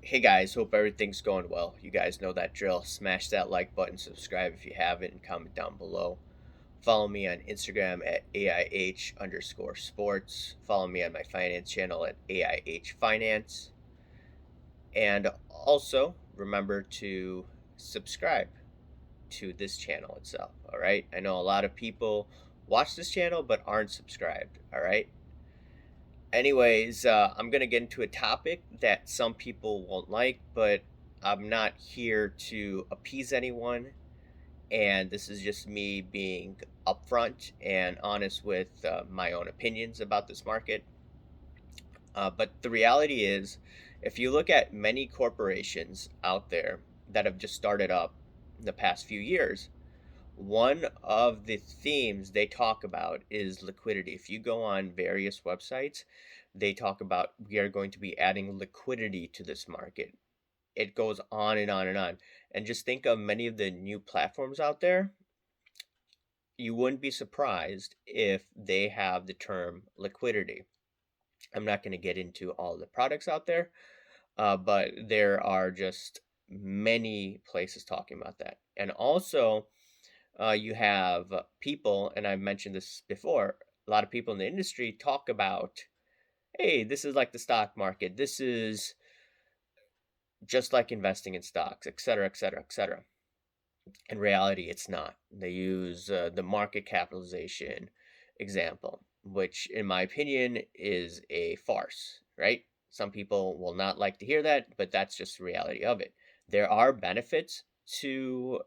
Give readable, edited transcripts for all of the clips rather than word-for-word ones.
Hey guys, hope everything's going well. You guys know that drill. Smash that like button, subscribe if you haven't, and comment down below. Follow me on Instagram at AIH underscore sports. Follow me on my finance channel at AIH Finance. And also remember to subscribe to this channel itself. All right. I know a lot of people watch this channel but aren't subscribed. All right. Anyways, I'm going to get into a topic that some people won't like, but I'm not here to appease anyone. And this is just me being upfront and honest with my own opinions about this market. But the reality is, if you look at many corporations out there that have just started up in the past few years, one of the themes they talk about is liquidity. If you go on various websites, they talk about we are going to be adding liquidity to this market. It goes on and on and on. And just think of many of the new platforms out there. You wouldn't be surprised if they have the term liquidity. I'm not going to get into all the products out there, but there are just many places talking about that. And also, you have people, and I've mentioned this before, a lot of people in the industry talk about, hey, this is like the stock market. This is just like investing in stocks, et cetera, et cetera, et cetera. In reality, it's not. They use the market capitalization example, which, in my opinion, is a farce, right? Some people will not like to hear that, but that's just the reality of it. There are benefits to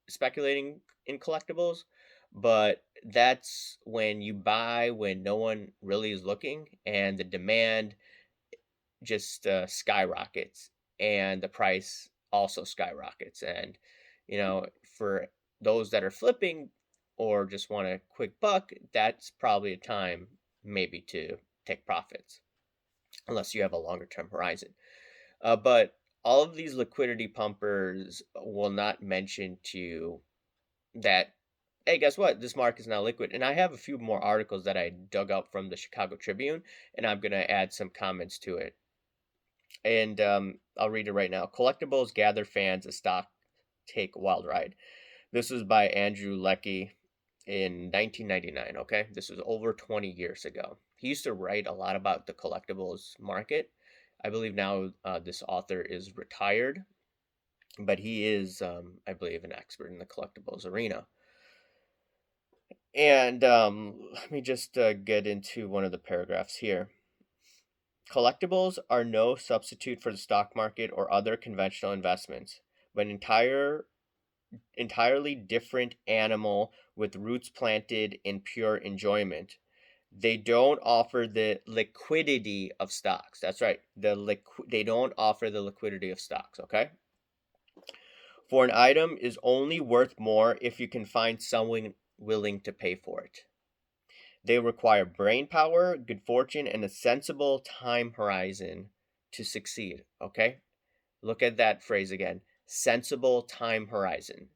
speculating in collectibles, but that's when you buy when no one really is looking and the demand just skyrockets and the price also skyrockets. And, for those that are flipping or just want a quick buck, that's probably a time maybe to take profits unless you have a longer term horizon. But all of these liquidity pumpers will not mention to you that, hey, guess what? This market is now liquid. And I have a few more articles that I dug up from the Chicago Tribune, and I'm going to add some comments to it. And I'll read it right now. Collectibles gather fans as stock take wild ride. This is by Andrew Leckie in 1999. Okay, this was over 20 years ago. He used to write a lot about the collectibles market. I believe now this author is retired, but he is, I believe, an expert in the collectibles arena. And let me just get into one of the paragraphs here. Collectibles are no substitute for the stock market or other conventional investments, but entirely different animal with roots planted in pure enjoyment. They don't offer the liquidity of stocks. That's right. They don't offer the liquidity of stocks, okay? For an item is only worth more if you can find someone willing to pay for it. They require brain power, good fortune, and a sensible time horizon to succeed. Okay? Look at that phrase again. Sensible time horizon.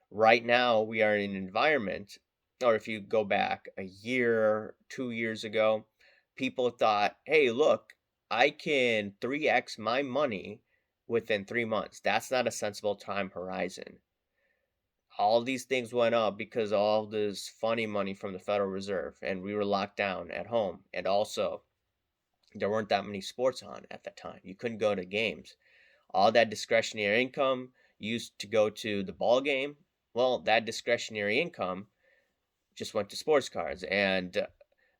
Right now, we are in an environment, or if you go back a year, 2 years ago, people thought, hey, look, I can 3x my money within 3 months. That's not a sensible time horizon. All these things went up because all this funny money from the Federal Reserve, and we were locked down at home. And also, there weren't that many sports on at that time. You couldn't go to games. All that discretionary income used to go to the ball game. Well, that discretionary income just went to sports cards. And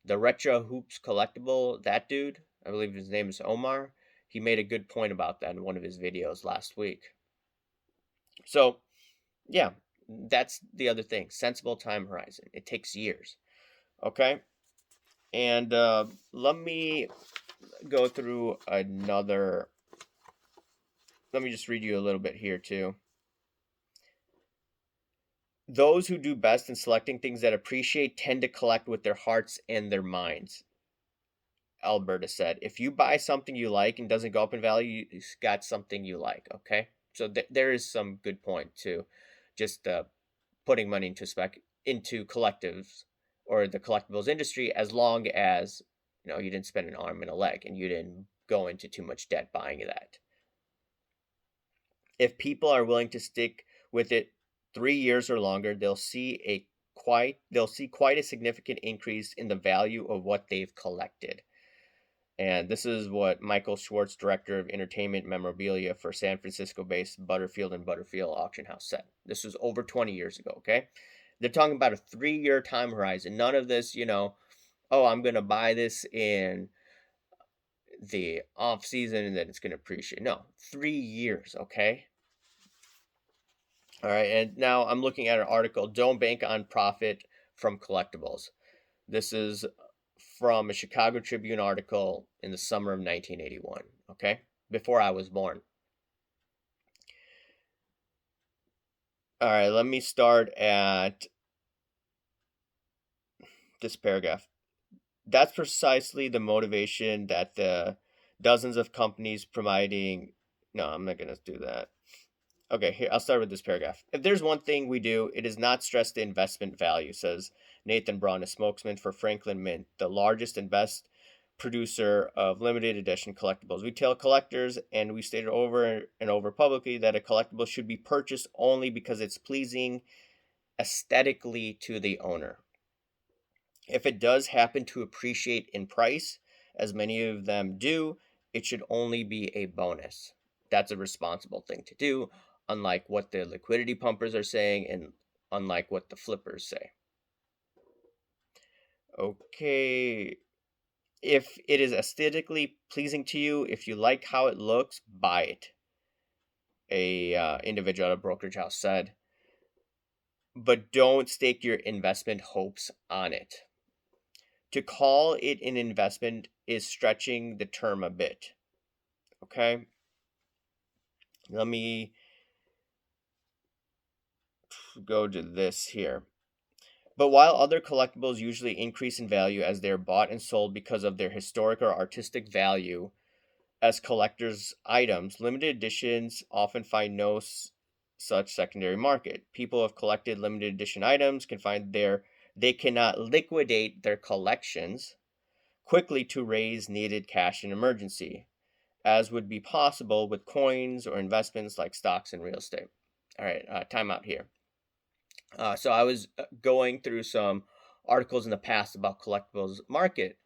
the Retro Hoops collectible, that dude, I believe his name is Omar, he made a good point about that in one of his videos last week. So, yeah, that's the other thing. Sensible time horizon. It takes years. Okay? And let me go through another. Let me just read you a little bit here, too. Those who do best in selecting things that appreciate tend to collect with their hearts and their minds. Alberta said, if you buy something you like and doesn't go up in value, you got something you like. Okay, so there is some good point to just putting money into collectives or the collectibles industry, as long as you didn't spend an arm and a leg and you didn't go into too much debt buying that. If people are willing to stick with it 3 years or longer, they'll see quite a significant increase in the value of what they've collected. And this is what Michael Schwartz, director of entertainment memorabilia for San Francisco-based Butterfield and Butterfield Auction House, said. This was over 20 years ago, okay? They're talking about a 3-year time horizon. None of this, oh, I'm going to buy this in the off season and then it's going to appreciate. No, 3 years, okay? All right, and now I'm looking at an article, Don't Bank on Profit from Collectibles. This is from a Chicago Tribune article in the summer of 1981, okay? Before I was born. All right, let me start at this paragraph. That's precisely the motivation that the dozens of companies providing. No, I'm not going to do that. Okay, here, I'll start with this paragraph. If there's one thing we do, it is not stress the investment value, says Nathan Braun, a spokesman for Franklin Mint, the largest and best producer of limited edition collectibles. We tell collectors, and we stated over and over publicly, that a collectible should be purchased only because it's pleasing aesthetically to the owner. If it does happen to appreciate in price, as many of them do, it should only be a bonus. That's a responsible thing to do, unlike what the liquidity pumpers are saying and unlike what the flippers say. Okay. If it is aesthetically pleasing to you, if you like how it looks, buy it. A individual at a brokerage house said. But don't stake your investment hopes on it. To call it an investment is stretching the term a bit. Okay? Let me go to this here. But while other collectibles usually increase in value as they're bought and sold because of their historic or artistic value as collector's items, limited editions often find no such secondary market. People who have collected limited edition items can find they cannot liquidate their collections quickly to raise needed cash in emergency, as would be possible with coins or investments like stocks and real estate. All right, time out here. So I was going through some articles in the past about collectibles market,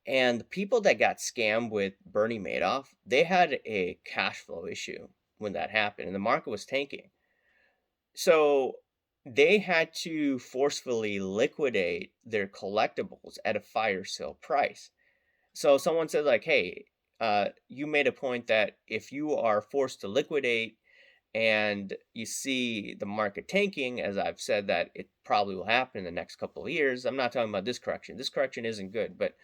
and the people that got scammed with Bernie Madoff, they had a cash flow issue when that happened, and the market was tanking. So they had to forcefully liquidate their collectibles at a fire sale price. So someone said like, "Hey, you made a point that if you are forced to liquidate and you see the market tanking, as I've said that it probably will happen in the next couple of years. I'm not talking about this correction. This correction isn't good, but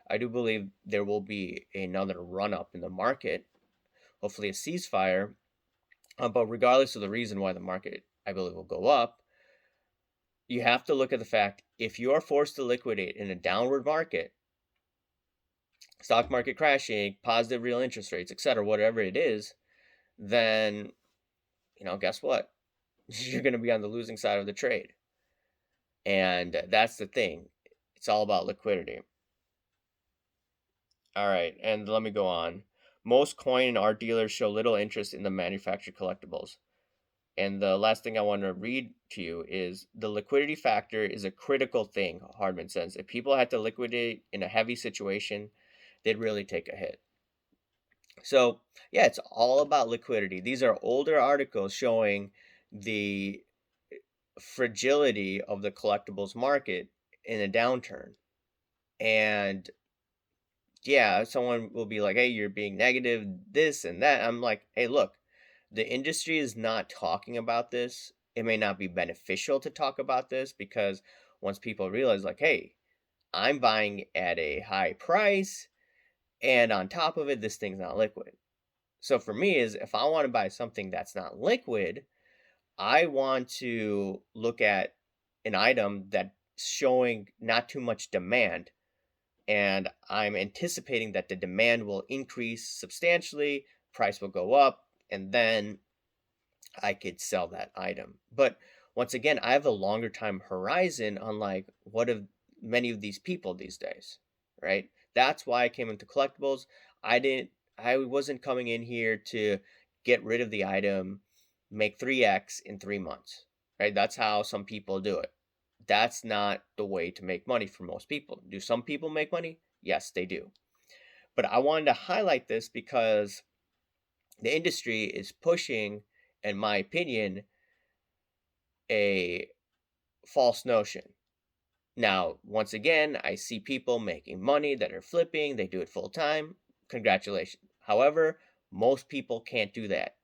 I do believe there will be another run up in the market, hopefully a ceasefire. But regardless of the reason why the market, I believe, will go up, you have to look at the fact if you are forced to liquidate in a downward market, stock market crashing, positive real interest rates, etc., whatever it is, then guess what? You're going to be on the losing side of the trade. And that's the thing. It's all about liquidity. All right, and let me go on. Most coin and art dealers show little interest in the manufactured collectibles. And the last thing I want to read to you is the liquidity factor is a critical thing, Hardman says. If people had to liquidate in a heavy situation, they'd really take a hit. So, yeah, it's all about liquidity. These are older articles showing the fragility of the collectibles market in a downturn. And yeah, someone will be like, "Hey, you're being negative, this and that." I'm like, "Hey, look, the industry is not talking about this. It may not be beneficial to talk about this because once people realize, like, hey, I'm buying at a high price, and on top of it, this thing's not liquid." So for me, is if I want to buy something that's not liquid, I want to look at an item that's showing not too much demand, and I'm anticipating that the demand will increase substantially, price will go up, and then I could sell that item. But once again, I have a longer time horizon, unlike what of many of these people these days, right? That's why I came into collectibles. I wasn't coming in here to get rid of the item make 3x in 3 months, right? That's how some people do it. That's not the way to make money for most people. Do some people make money? Yes, they do. But I wanted to highlight this because the industry is pushing, in my opinion, a false notion. Now, once again, I see people making money that are flipping, they do it full time. Congratulations. However, most people can't do that.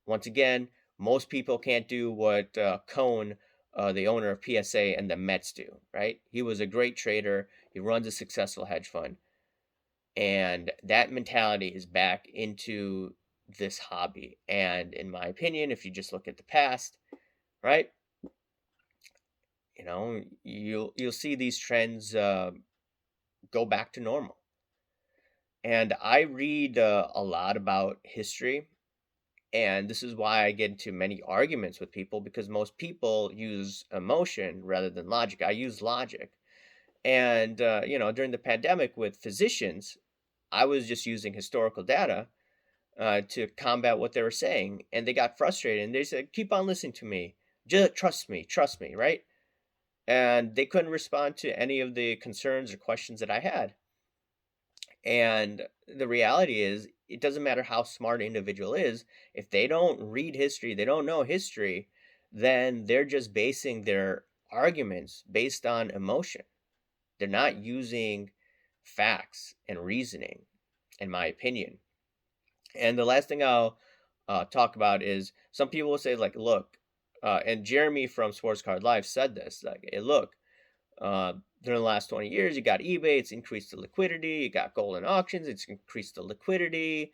Once again, most people can't do what Cohn, the owner of PSA and the Mets, do, right? He was a great trader, he runs a successful hedge fund, and that mentality is back into this hobby. And in my opinion, if you just look at the past, right, you'll see these trends go back to normal. And I read a lot about history, and this is why I get into many arguments with people, because most people use emotion rather than logic. I use logic. And during the pandemic with physicians, I was just using historical data to combat what they were saying, and they got frustrated and they said, keep on listening to me, just trust me, right? And they couldn't respond to any of the concerns or questions that I had. And the reality is, it doesn't matter how smart an individual is, if they don't read history, they don't know history, then they're just basing their arguments based on emotion. They're not using facts and reasoning, in my opinion. And the last thing I'll talk about is, some people will say, like, look, and Jeremy from Sports Card Live said this, like, hey, look, during the last 20 years, you got eBay, it's increased the liquidity. You got golden auctions, it's increased the liquidity.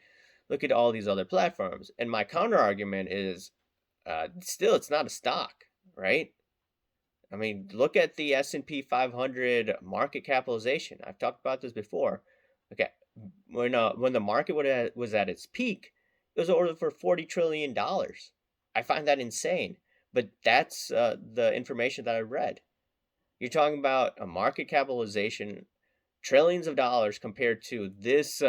Look at all these other platforms. And my counter argument is, still, it's not a stock, right? I mean, look at the S&P 500 market capitalization. I've talked about this before. Okay, when the market was at its peak, it was ordered for $40 trillion. I find that insane, but that's the information that I read. You're talking about a market capitalization, trillions of dollars, compared to this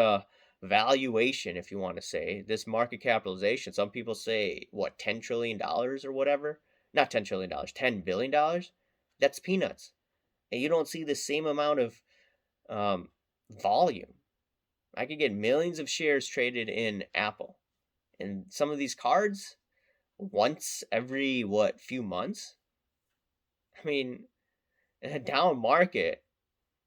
valuation, if you want to say, this market capitalization. Some people say, what, $10 trillion or whatever? Not $10 trillion, $10 billion. That's peanuts. And you don't see the same amount of um, volume. I could get millions of shares traded in Apple. And some of these cards, once every, what, few months? I mean, in a down market,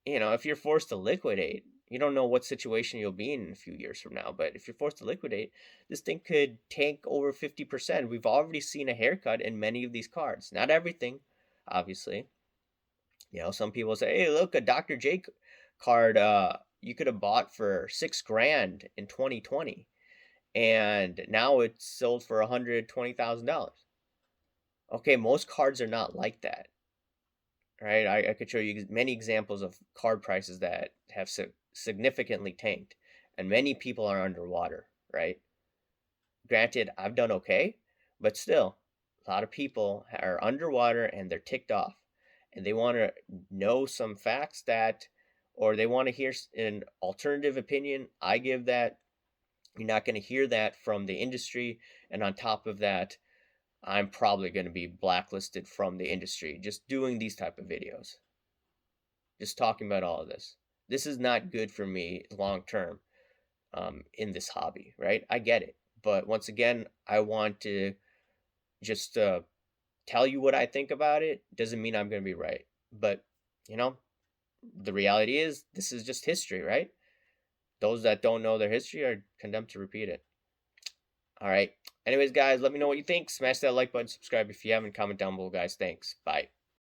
if you're forced to liquidate, you don't know what situation you'll be in a few years from now. But if you're forced to liquidate, this thing could tank over 50%. We've already seen a haircut in many of these cards. Not everything, obviously. Some people say, hey, look, a Dr. J card you could have bought for $6,000 in 2020, and now it's sold for $120,000. Okay, most cards are not like that, right? I could show you many examples of card prices that have significantly tanked, and many people are underwater, right? Granted, I've done okay, but still, a lot of people are underwater and they're ticked off, and they want to know some facts or they want to hear an alternative opinion. I give that. You're not going to hear that from the industry, and on top of that, I'm probably going to be blacklisted from the industry just doing these type of videos, just talking about all of this. This is not good for me long term in this hobby, right? I get it. But once again, I want to just tell you what I think about it. Doesn't mean I'm going to be right. But, you know, the reality is, this is just history, right? Those that don't know their history are condemned to repeat it. All right. Anyways, guys, let me know what you think. Smash that like button, subscribe if you haven't, comment down below, guys. Thanks. Bye.